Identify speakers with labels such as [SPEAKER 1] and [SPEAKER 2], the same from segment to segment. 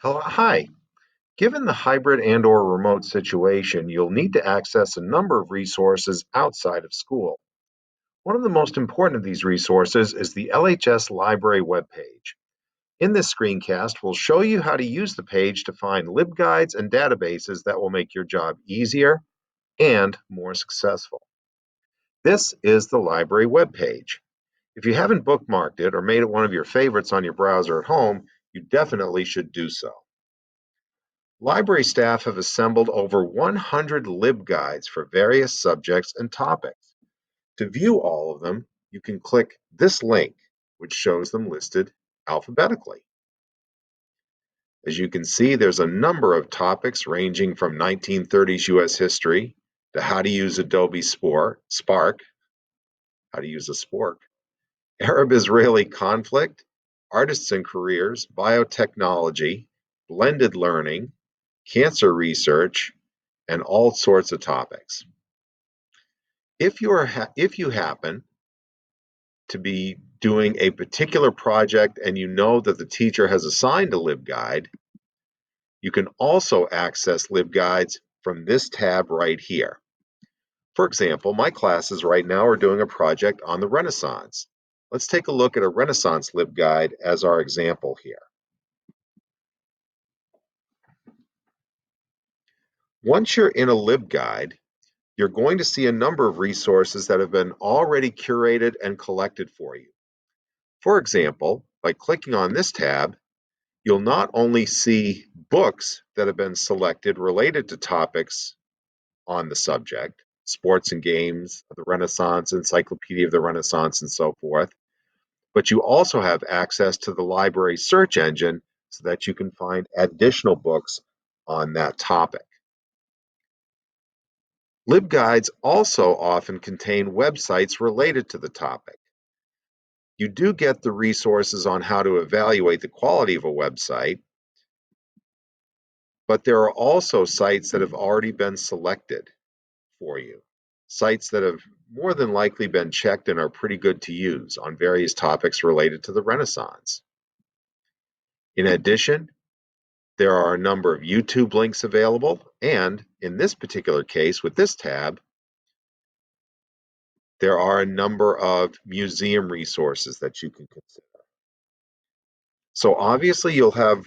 [SPEAKER 1] Hi. Given the hybrid and/or remote situation, you'll need to access a number of resources outside of school. One of the most important of these resources is the LHS Library webpage. In this screencast, we'll show you how to use the page to find libguides and databases that will make your job easier and more successful. This is the library webpage. If you haven't bookmarked it or made it one of your favorites on your browser at home, you definitely should do so. Library staff have assembled over 100 LibGuides for various subjects and topics. To view all of them, you can click this link, which shows them listed alphabetically. As you can see, there's a number of topics ranging from 1930s U.S. history to how to use Adobe Spark, how to use a spork, Arab-Israeli conflict, artists and careers, biotechnology, blended learning, cancer research, and all sorts of topics. If you happen to be doing a particular project and you know that the teacher has assigned a LibGuide, you can also access LibGuides from this tab right here. For example, my classes right now are doing a project on the Renaissance. Let's take a look at a Renaissance LibGuide as our example here. Once you're in a LibGuide, you're going to see a number of resources that have been already curated and collected for you. For example, by clicking on this tab, you'll not only see books that have been selected related to topics on the subject, sports and games, the Renaissance, Encyclopedia of the Renaissance, and so forth, but you also have access to the library search engine so that you can find additional books on that topic. LibGuides also often contain websites related to the topic. You do get the resources on how to evaluate the quality of a website, but there are also sites that have already been selected for you, sites that have more than likely been checked and are pretty good to use on various topics related to the Renaissance. In addition, there are a number of YouTube links available, and in this particular case, with this tab, there are a number of museum resources that you can consider. So obviously you'll have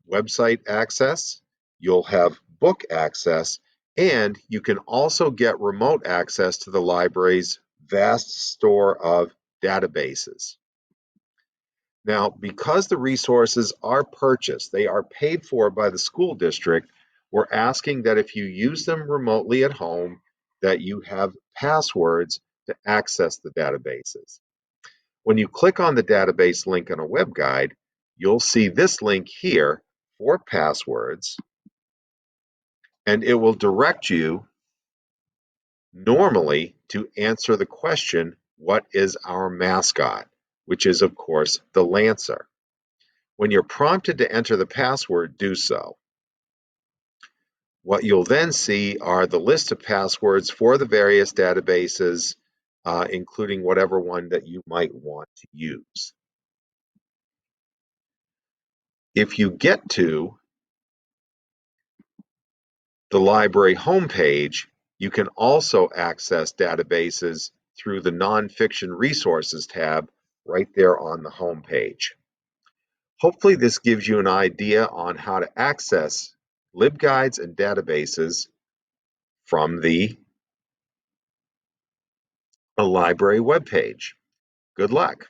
[SPEAKER 1] website access, you'll have book access, and you can also get remote access to the library's vast store of databases. Now, because the resources are purchased, they are paid for by the school district, we're asking that if you use them remotely at home, that you have passwords to access the databases. When you click on the database link on a web guide, you'll see this link here for passwords, and it will direct you normally to answer the question, what is our mascot? Which is, of course, the Lancer. When you're prompted to enter the password, do so. What you'll then see are the list of passwords for the various databases, including whatever one that you might want to use. If you get to the library homepage, you can also access databases through the Nonfiction Resources tab right there on the homepage. Hopefully this gives you an idea on how to access LibGuides and databases from the library webpage. Good luck.